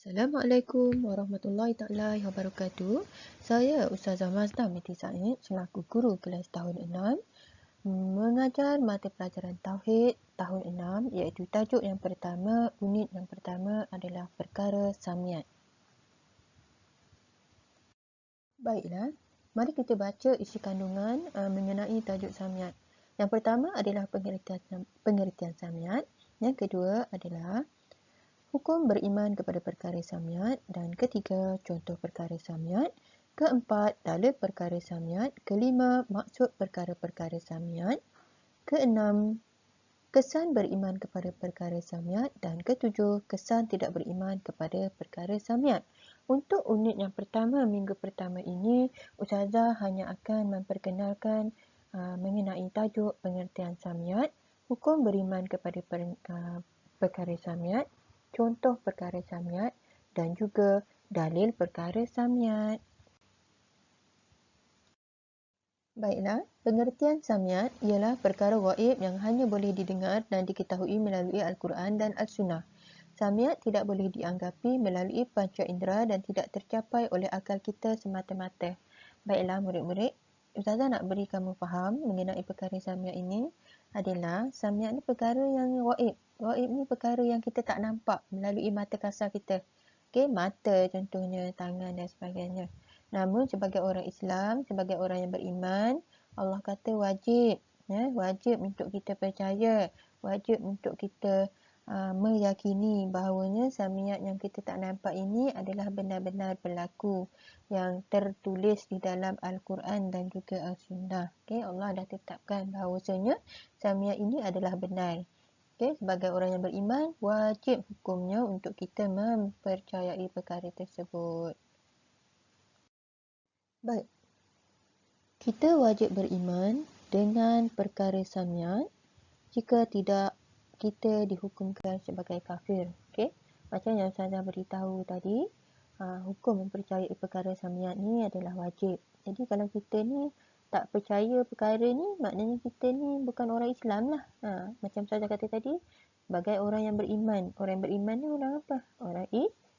Assalamualaikum warahmatullahi taala wabarakatuh. Saya Ustazah Mazda binti Said selaku guru kelas tahun 6 mengajar mata pelajaran Tauhid tahun 6 iaitu tajuk yang pertama, unit yang pertama adalah perkara samiat. Baiklah, mari kita baca isi kandungan mengenai tajuk samiat. Yang pertama adalah pengertian samiat. Yang kedua adalah hukum beriman kepada perkara samiat, dan ketiga, contoh perkara samiat. Keempat, dalil perkara samiat. Kelima, maksud perkara-perkara samiat. Keenam, kesan beriman kepada perkara samiat. Dan ketujuh, kesan tidak beriman kepada perkara samiat. Untuk unit yang pertama, minggu pertama ini, Ustazah hanya akan memperkenalkan mengenai tajuk pengertian samiat, hukum beriman kepada perkara samiat, contoh perkara samiat dan juga dalil perkara samiat. Baiklah, pengertian samiat ialah perkara gaib yang hanya boleh didengar dan diketahui melalui Al-Quran dan As-Sunnah. Samiat tidak boleh dianggapi melalui panca indera dan tidak tercapai oleh akal kita semata-mata. Baiklah murid-murid, Ustazah nak beri kamu faham mengenai perkara samiat ini adalah samiat ni perkara yang gaib. Gaib ni perkara yang kita tak nampak melalui mata kasar kita. Okey, mata contohnya, tangan dan sebagainya. Namun sebagai orang Islam, sebagai orang yang beriman, Allah kata wajib, wajib untuk kita percaya, wajib untuk kita meyakini bahawanya samiat yang kita tak nampak ini adalah benar-benar berlaku yang tertulis di dalam Al-Quran dan juga Al-Sunnah. Okay, Allah dah tetapkan bahawasanya samiat ini adalah benar. Okay, sebagai orang yang beriman, wajib hukumnya untuk kita mempercayai perkara tersebut. Baik, kita wajib beriman dengan perkara samiat jika tidak kita dihukumkan sebagai kafir. Okay? Macam yang saya beritahu tadi, hukum mempercayai perkara samiat ni adalah wajib. Jadi kalau kita ni tak percaya perkara ni, maknanya kita ni bukan orang Islam lah. Macam saya kata tadi, sebagai orang yang beriman. Orang yang beriman ni orang apa? Orang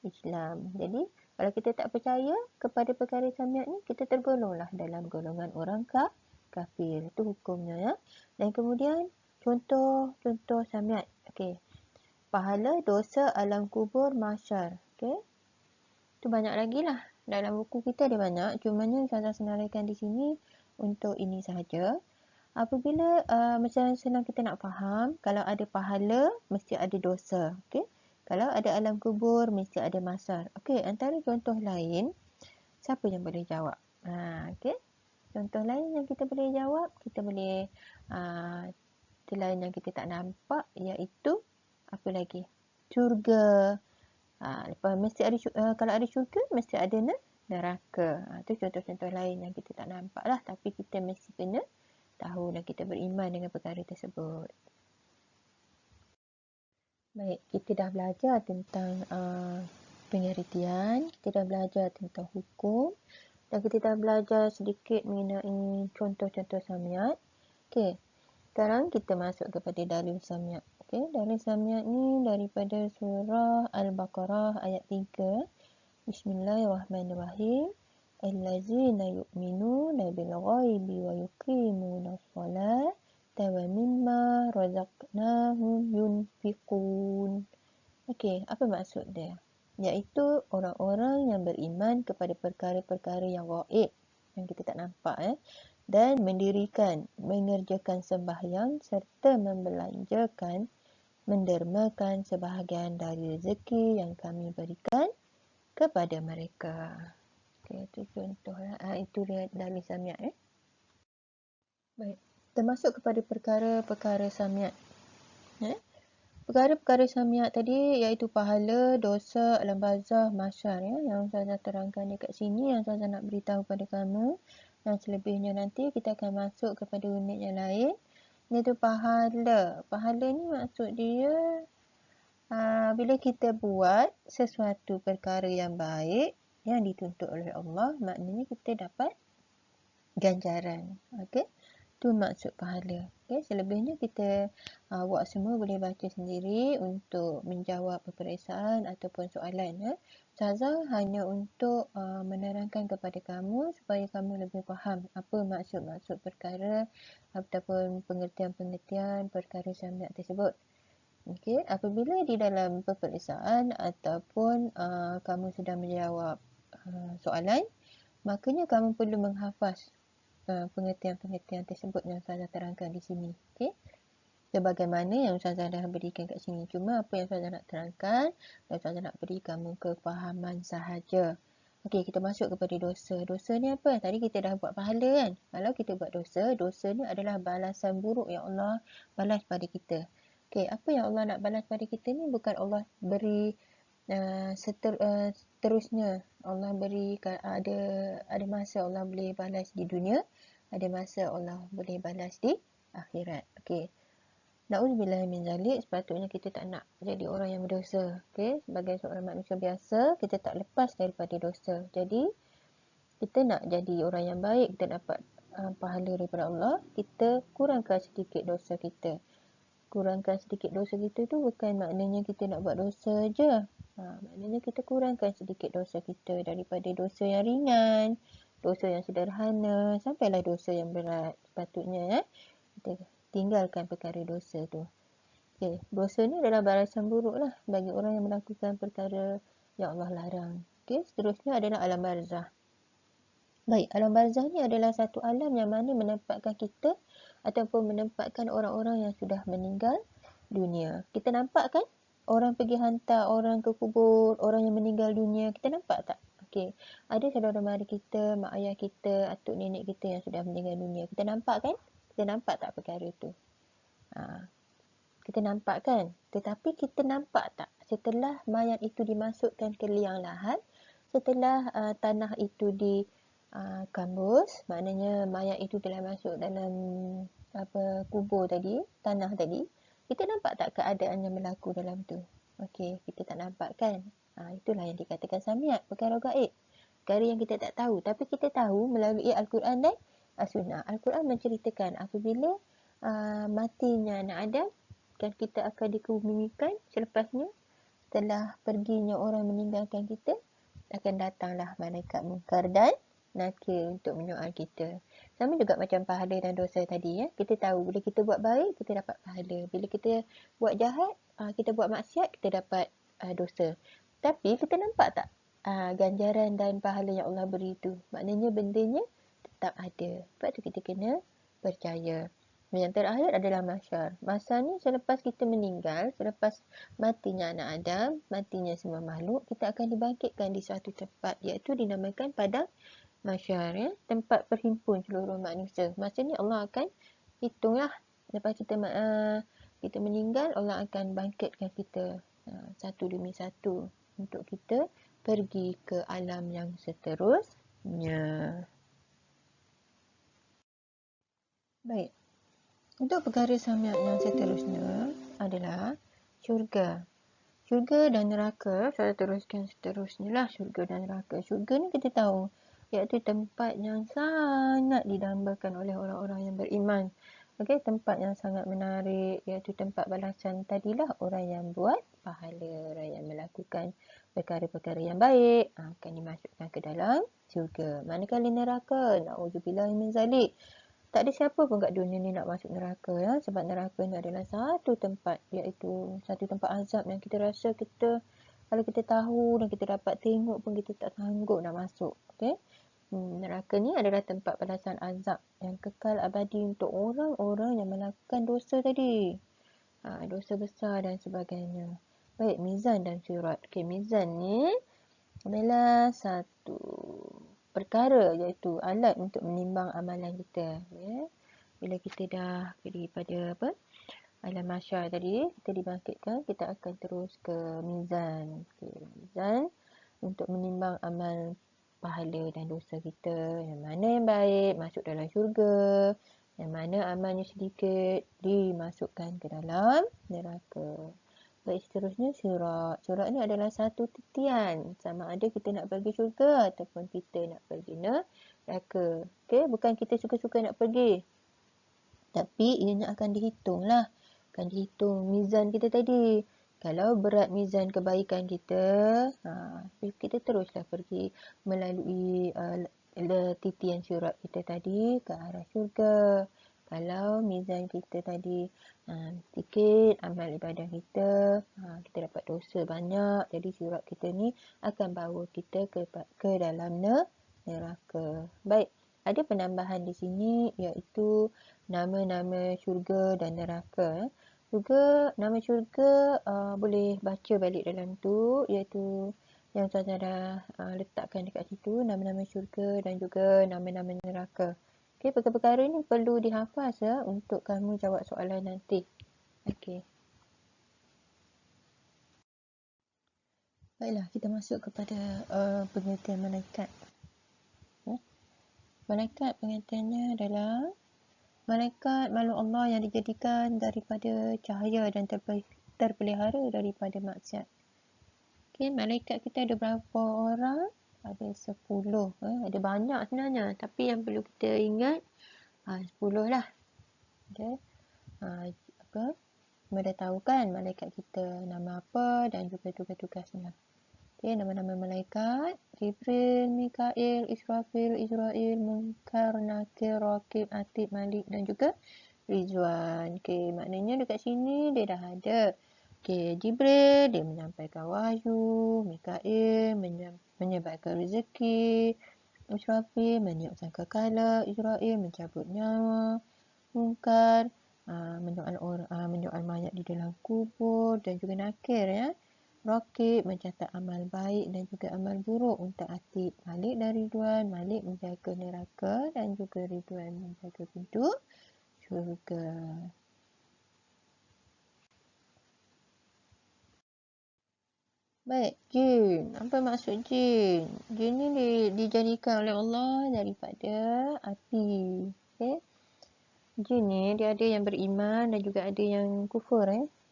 Islam. Jadi kalau kita tak percaya kepada perkara samiat ni, kita tergolonglah dalam golongan orang kafir. Itu hukumnya ya. Dan kemudian contoh samiat. Okey. Pahala dosa alam kubur mahsyar. Okey. Itu banyak lagi lah. Dalam buku kita ada banyak. Cumanya saya senaraikan di sini untuk ini sahaja. Apabila macam senang kita nak faham, kalau ada pahala mesti ada dosa. Okey. Kalau ada alam kubur mesti ada mahsyar. Okey, antara contoh lain, siapa yang boleh jawab? Okey. Contoh lain yang kita boleh jawab, kita boleh lain yang kita tak nampak, iaitu apa lagi? Syurga. Lepas mesti ada kalau ada syurga mesti ada neraka. Itu contoh-contoh lain yang kita tak nampak lah, tapi kita mesti kena tahu dan kita beriman dengan perkara tersebut. Baik, kita dah belajar tentang pengertian, kita dah belajar tentang hukum dan kita dah belajar sedikit mengenai contoh-contoh samiat. Okey. Sekarang kita masuk kepada dalil samiat. Okey, dalil samiat ni daripada surah Al-Baqarah ayat 3. Bismillahirrahmanirrahim. Allazina yu'minuna bil ghaibi wa yuqimuna as-salata wa mimma razaqnahum yunfiqun. Okey, apa maksud dia? Iaitu orang-orang yang beriman kepada perkara-perkara yang gaib yang kita tak nampak dan mengerjakan sembahyang serta mendermakan sebahagian dari rezeki yang kami berikan kepada mereka. Okey, itu contohlah. Itu dia dalil samiat. Baik, termasuk kepada perkara-perkara samiat. Perkara-perkara samiat tadi iaitu pahala, dosa, alam barzah, mahsyar yang saya terangkan dekat sini, yang saya nak beritahu kepada kamu. Dan selebihnya nanti kita akan masuk kepada unit yang lain, iaitu pahala. Pahala ni maksud dia bila kita buat sesuatu perkara yang baik yang dituntut oleh Allah, maknanya kita dapat ganjaran. Okey? Itu maksud pahala. Okay, selebihnya kita awak semua boleh baca sendiri untuk menjawab peperiksaan ataupun soalan. Ya. Ustazah hanya untuk menerangkan kepada kamu supaya kamu lebih faham apa maksud-maksud perkara ataupun pengertian-pengertian perkara syamiat tersebut. Okay, apabila di dalam peperiksaan ataupun kamu sudah menjawab soalan, makanya kamu perlu menghafaz pengertian-pengertian tersebut yang saya terangkan di sini. Okey. Sebagaimana yang Ustazah dah berikan kat sini. Cuma apa yang Ustazah nak terangkan, Ustazah nak beri kamu kefahaman sahaja. Okey, kita masuk kepada dosa. Dosa ni apa? Tadi kita dah buat pahala kan? Kalau kita buat dosa, dosa ni adalah balasan buruk yang Allah balas pada kita. Okey, apa yang Allah nak balas pada kita ni bukan Allah beri seterusnya. Allah beri ada masa Allah boleh balas di dunia, ada masa Allah boleh balas di akhirat. Okey. Na'udzubillah min zalik, sepatutnya kita tak nak jadi orang yang berdosa. Okey, sebagai seorang manusia biasa, kita tak lepas daripada dosa. Jadi, kita nak jadi orang yang baik, kita dapat pahala daripada Allah, kita kurangkan sedikit dosa kita. Kurangkan sedikit dosa kita tu bukan maknanya kita nak buat dosa je. Maknanya kita kurangkan sedikit dosa kita daripada dosa yang ringan, dosa yang sederhana, sampailah dosa yang berat. Sepatutnya kita tinggalkan perkara dosa tu. Okay. Dosa ni adalah balasan buruk lah bagi orang yang melakukan perkara yang Allah larang. Okay. Seterusnya adalah alam barzah. Baik, alam barzah ni adalah satu alam yang mana menempatkan kita ataupun menempatkan orang-orang yang sudah meninggal dunia. Kita nampak kan? Orang pergi hantar orang ke kubur, orang yang meninggal dunia. Kita nampak tak? Okey. Ada saudara mara kita, mak ayah kita, atuk nenek kita yang sudah meninggal dunia. Kita nampak kan? Kita nampak tak perkara tu? Kita nampak kan? Tetapi kita nampak tak? Setelah mayat itu dimasukkan ke liang lahat, setelah tanah itu kambus, maknanya mayat itu telah masuk dalam kubur tadi, tanah tadi, kita nampak tak keadaan yang berlaku dalam tu? Okey, kita tak nampak kan? Itulah yang dikatakan samiat, perkara gaib. Perkara yang kita tak tahu, tapi kita tahu melalui Al-Quran dan As-Sunnah. Al-Quran menceritakan apabila matinya anak Adam, kan kita akan dikebumikan selepasnya, setelah perginya orang meninggalkan kita, akan datanglah malaikat Munkar dan Nakir untuk menyoal kita. Sama juga macam pahala dan dosa tadi. Ya. Kita tahu bila kita buat baik, kita dapat pahala. Bila kita buat jahat, kita buat maksiat, kita dapat dosa. Tapi kita nampak tak ganjaran dan pahala yang Allah beri itu? Maknanya bendanya tetap ada. Sebab tu kita kena percaya. Yang terakhir adalah mahsyar. Mahsyar ni selepas kita meninggal, selepas matinya anak Adam, matinya semua makhluk, kita akan dibangkitkan di suatu tempat, iaitu dinamakan padang mahsyar, ya, tempat perhimpun seluruh manusia. Masa ni Allah akan hitunglah, lepas kita meninggal, Allah akan bangkitkan kita satu demi satu untuk kita pergi ke alam yang seterusnya. Baik. Untuk perkara samiat yang seterusnya adalah syurga. Syurga dan neraka, saya teruskan seterusnya lah, syurga dan neraka. Syurga ni kita tahu, iaitu tempat yang sangat didambakan oleh orang-orang yang beriman. Okey, tempat yang sangat menarik, iaitu tempat balasan tadilah orang yang buat pahala, orang yang melakukan perkara-perkara yang baik akan dimasukkan ke dalam syurga. Manakala neraka, na'udzubillah min zalik, tak ada siapa pun kat dunia ni nak masuk neraka, ya. Sebab neraka ni adalah satu tempat, iaitu satu tempat azab yang kita rasa kita, kalau kita tahu dan kita dapat tengok pun kita tak sanggup nak masuk. Okay? Neraka ni adalah tempat balasan azab yang kekal abadi untuk orang-orang yang melakukan dosa tadi. Dosa besar dan sebagainya. Baik, mizan dan sirat. Okay, mizan ni adalah satu perkara, iaitu alat untuk menimbang amalan kita. Ya. Bila kita dah pergi pada alam mahsyar tadi, kita dibangkitkan, kita akan terus ke mizan. Okay, mizan untuk menimbang amal pahala dan dosa kita. Yang mana yang baik masuk dalam syurga, yang mana amalnya sedikit dimasukkan ke dalam neraka. Baik, seterusnya syurat. Syurat ni adalah satu titian. Sama ada kita nak pergi syurga ataupun kita nak pergi neraka. Okay? Bukan kita suka-suka nak pergi. Tapi ianya akan dihitung lah. Akan dihitung mizan kita tadi. Kalau berat mizan kebaikan kita, kita teruslah pergi melalui titian syurat kita tadi ke arah syurga. Kalau mizan kita tadi sikit amal ibadah kita, kita dapat dosa banyak. Jadi syurat kita ni akan bawa kita ke dalam neraka. Baik, ada penambahan di sini iaitu nama-nama syurga dan neraka. Juga nama syurga boleh baca balik dalam tu, iaitu yang saya dah letakkan dekat situ, nama-nama syurga dan juga nama-nama neraka. Okey, perkara-perkara ni perlu dihafaz untuk kamu jawab soalan nanti. Okey. Baiklah, kita masuk kepada pengertian malaikat. Malaikat pengertiannya adalah malaikat makhluk Allah yang dijadikan daripada cahaya dan terpelihara daripada maksiat. Okay, malaikat kita ada berapa orang? Ada 10. Ada banyak sebenarnya. Tapi yang perlu kita ingat 10 lah. Okay. Kita dah tahu kan malaikat kita nama apa dan juga tugas-tugasnya. Okay, nama-nama malaikat: Jibril, Mikail, Israfil, Israel, Munkar, Nakir, Raqib, Atid, Malik dan juga Rizwan. Okay, maknanya dekat sini dia dah ada. Okay, Jibril dia menyampaikan wahyu, Mikail menyebarkan rezeki, Israfil meniupkan kekala, Israel mencabut nyawa, Munkar menyoal mayat di dalam kubur dan juga Nakir Raqib mencatat amal baik dan juga amal buruk untuk Atid. Malik dan Ridwan, Malik menjaga neraka dan juga Ridwan menjaga pintu syurga. Baik, jin. Apa maksud jin? Jin ni dijadikan oleh Allah daripada api. Okay? Jin ni dia ada yang beriman dan juga ada yang kufur.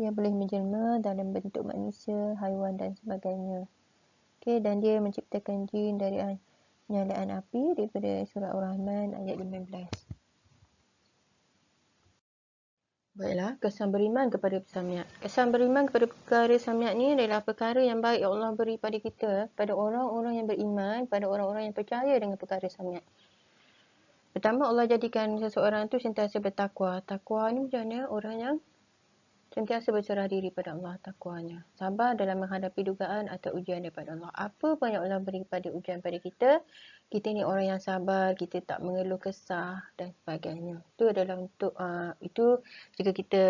Dia boleh menjelma dalam bentuk manusia, haiwan dan sebagainya. Okay, dan dia menciptakan jin dari nyalaan api daripada surah Ar-Rahman ayat 15. Baiklah, kesan beriman kepada samiat. Kesan beriman kepada perkara samiat ni adalah perkara yang baik yang Allah beri pada kita, pada orang-orang yang beriman, pada orang-orang yang percaya dengan perkara samiat. Pertama, Allah jadikan seseorang tu sentiasa bertakwa. Takwa ni macam mana? Orang yang sentiasa berserah diri pada Allah, takwanya. Sabar dalam menghadapi dugaan atau ujian daripada Allah. Apa pun yang Allah beri pada ujian pada kita, kita ni orang yang sabar, kita tak mengeluh kesah dan sebagainya. Itu adalah untuk, itu jika kita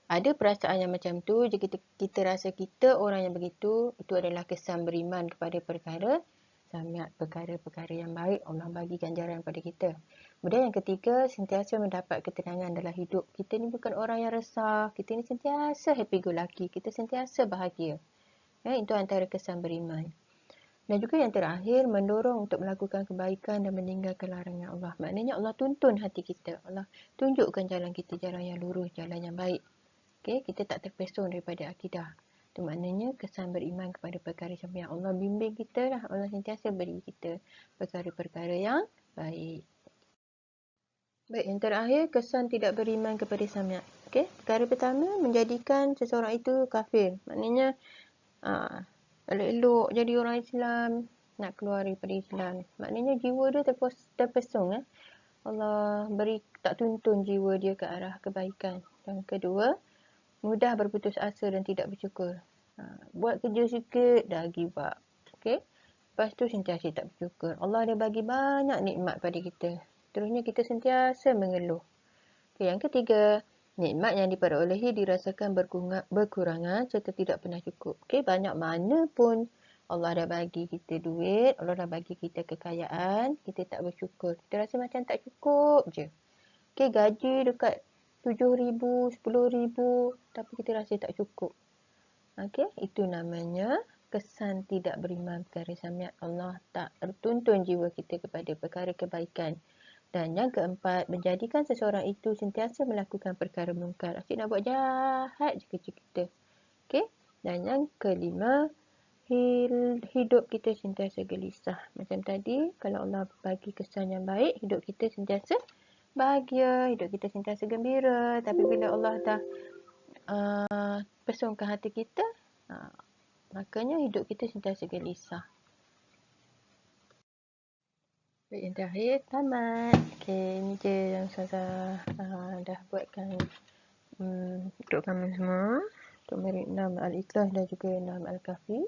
ada perasaan yang macam tu, jika kita rasa kita orang yang begitu, itu adalah kesan beriman kepada perkara samiat, perkara-perkara yang baik Allah bagi ganjaran pada kita. Kemudian yang ketiga, sentiasa mendapat ketenangan dalam hidup. Kita ni bukan orang yang resah. Kita ni sentiasa happy go lucky. Kita sentiasa bahagia. Itu antara kesan beriman. Dan juga yang terakhir, mendorong untuk melakukan kebaikan dan meninggalkan larangan Allah. Maknanya Allah tuntun hati kita. Allah tunjukkan jalan kita, jalan yang lurus, jalan yang baik. Okay? Kita tak terpesong daripada akidah. Itu maknanya kesan beriman kepada perkara yang Allah bimbing kita lah. Allah sentiasa beri kita perkara-perkara yang baik. Baik, yang terakhir, kesan tidak beriman kepada samiat. Okay? Perkara pertama, menjadikan seseorang itu kafir. Maknanya, elok-elok jadi orang Islam, nak keluar daripada Islam. Maknanya jiwa dia terpesong. Allah tak tuntun jiwa dia ke arah kebaikan. Yang kedua, mudah berputus asa dan tidak bersyukur. Buat kerja sikit, dah give up. Okay? Lepas tu sentiasa tak bersyukur. Allah ada bagi banyak nikmat pada kita. Terusnya kita sentiasa mengeluh. Okay, yang ketiga, nikmat yang diperolehi dirasakan berkurangan serta tidak pernah cukup. Okay, banyak mana pun Allah dah bagi kita duit, Allah dah bagi kita kekayaan, kita tak bersyukur. Kita rasa macam tak cukup je. Okay, gaji dekat 7,000, 10,000, tapi kita rasa tak cukup. Okay, itu namanya kesan tidak beriman perkara samiat. Allah tak tuntun jiwa kita kepada perkara kebaikan. Dan yang keempat, menjadikan seseorang itu sentiasa melakukan perkara mungkar. Asyik nak buat jahat je kerja kita. Okay? Dan yang kelima, hidup kita sentiasa gelisah. Macam tadi, kalau Allah bagi kesan yang baik, hidup kita sentiasa bahagia, hidup kita sentiasa gembira. Tapi bila Allah dah pesongkan hati kita, makanya hidup kita sentiasa gelisah. Baik, yang terakhir, tamat. Okey, ni je yang Ustazah dah buatkan untuk kamu semua. Untuk murid 6 Al-Ikhlas dan juga 6 Al-Kahfi.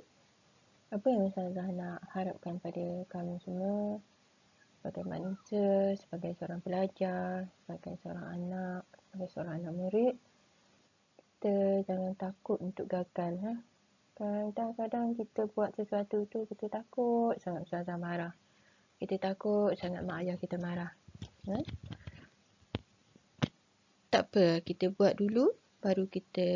Apa yang Ustazah nak harapkan pada kamu semua sebagai manusia, sebagai seorang pelajar, sebagai seorang anak, sebagai seorang anak murid, kita jangan takut untuk gagal. Kadang-kadang kita buat sesuatu tu kita takut sangat Ustazah marah. Kita takut sangat mak ayah kita marah. Tak apa, kita buat dulu, baru kita,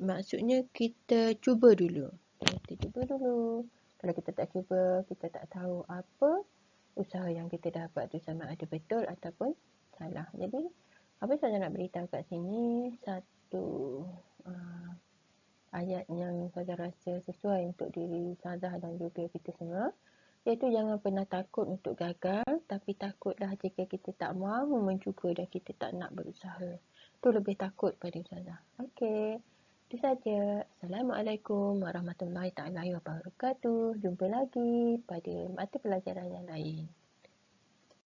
maksudnya kita cuba dulu. Kita cuba dulu. Kalau kita tak cuba, kita tak tahu apa usaha yang kita dah buat tu sama ada betul ataupun salah. Jadi, apa saya nak beritahu kat sini, satu ayat yang saya rasa sesuai untuk diri Ustazah dan juga kita semua, iaitu jangan pernah takut untuk gagal, tapi takutlah jika kita tak mahu mencuba dan kita tak nak berusaha. Itu lebih takut pada Ustazah. Okey, itu saja. Assalamualaikum warahmatullahi taala wabarakatuh. Jumpa lagi pada mata pelajaran yang lain.